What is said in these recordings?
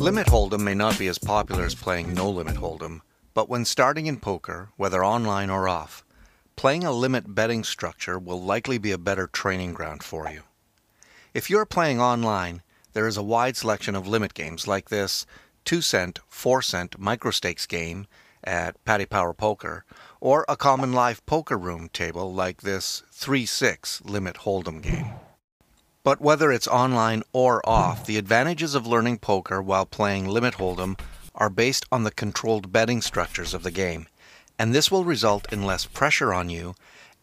Limit Hold'em may not be as popular as playing No Limit Hold'em, but when starting in poker, whether online or off, playing a limit betting structure will likely be a better training ground for you. If you're playing online, there is a wide selection of limit games like this 2-cent, 4-cent microstakes game at Paddy Power Poker, or a common live poker room table like this 3-6 Limit Hold'em game. But whether it's online or off, the advantages of learning poker while playing Limit Hold'em are based on the controlled betting structures of the game, and this will result in less pressure on you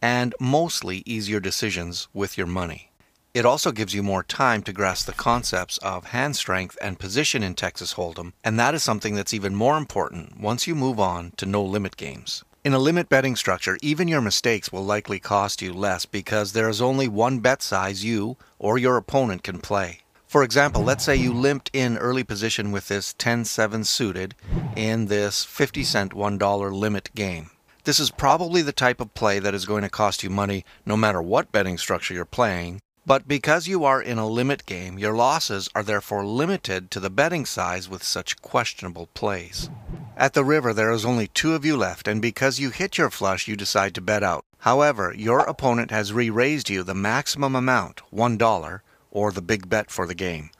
and mostly easier decisions with your money. It also gives you more time to grasp the concepts of hand strength and position in Texas Hold'em, and that is something that's even more important once you move on to no limit games. In a limit betting structure, even your mistakes will likely cost you less because there is only one bet size you or your opponent can play. For example, let's say you limped in early position with this 10-7 suited in this 50-cent $1 limit game. This is probably the type of play that is going to cost you money no matter what betting structure you're playing, but because you are in a limit game, your losses are therefore limited to the betting size with such questionable plays. At the river, there is only two of you left, and because you hit your flush, you decide to bet out. However, your opponent has re-raised you the maximum amount, $1, or the big bet for the game.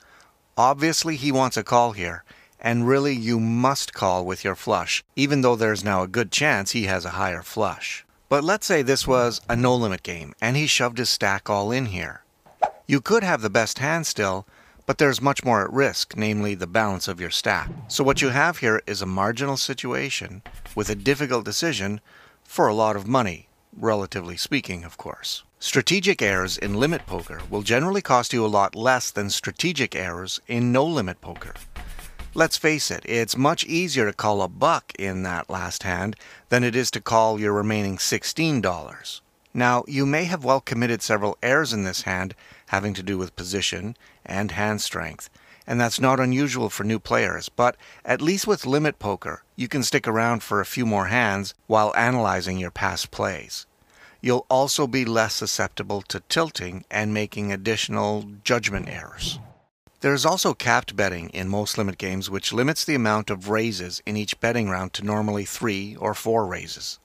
Obviously, he wants a call here, and really you must call with your flush, even though there's now a good chance he has a higher flush. But let's say this was a no-limit game, and he shoved his stack all in here. You could have the best hand still, but there's much more at risk, namely the balance of your stack. So what you have here is a marginal situation with a difficult decision for a lot of money, relatively speaking, of course. Strategic errors in limit poker will generally cost you a lot less than strategic errors in no-limit poker. Let's face it, it's much easier to call a buck in that last hand than it is to call your remaining $16. Now, you may have well committed several errors in this hand having to do with position and hand strength, and that's not unusual for new players, but at least with limit poker, you can stick around for a few more hands while analyzing your past plays. You'll also be less susceptible to tilting and making additional judgment errors. There is also capped betting in most limit games, which limits the amount of raises in each betting round to normally 3 or 4 raises.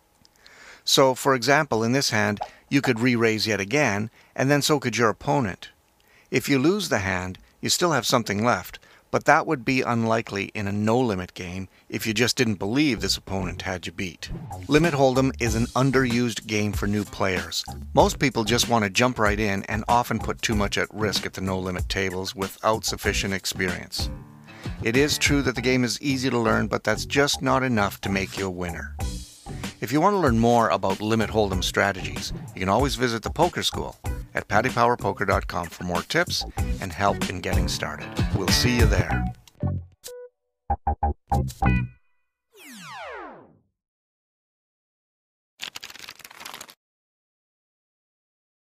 So, for example, in this hand, you could re-raise yet again, and then so could your opponent. If you lose the hand, you still have something left, but that would be unlikely in a no-limit game if you just didn't believe this opponent had you beat. Limit Hold'em is an underused game for new players. Most people just want to jump right in and often put too much at risk at the no-limit tables without sufficient experience. It is true that the game is easy to learn, but that's just not enough to make you a winner. If you want to learn more about Limit Hold'em strategies, you can always visit the Poker School at paddypowerpoker.com for more tips and help in getting started. We'll see you there.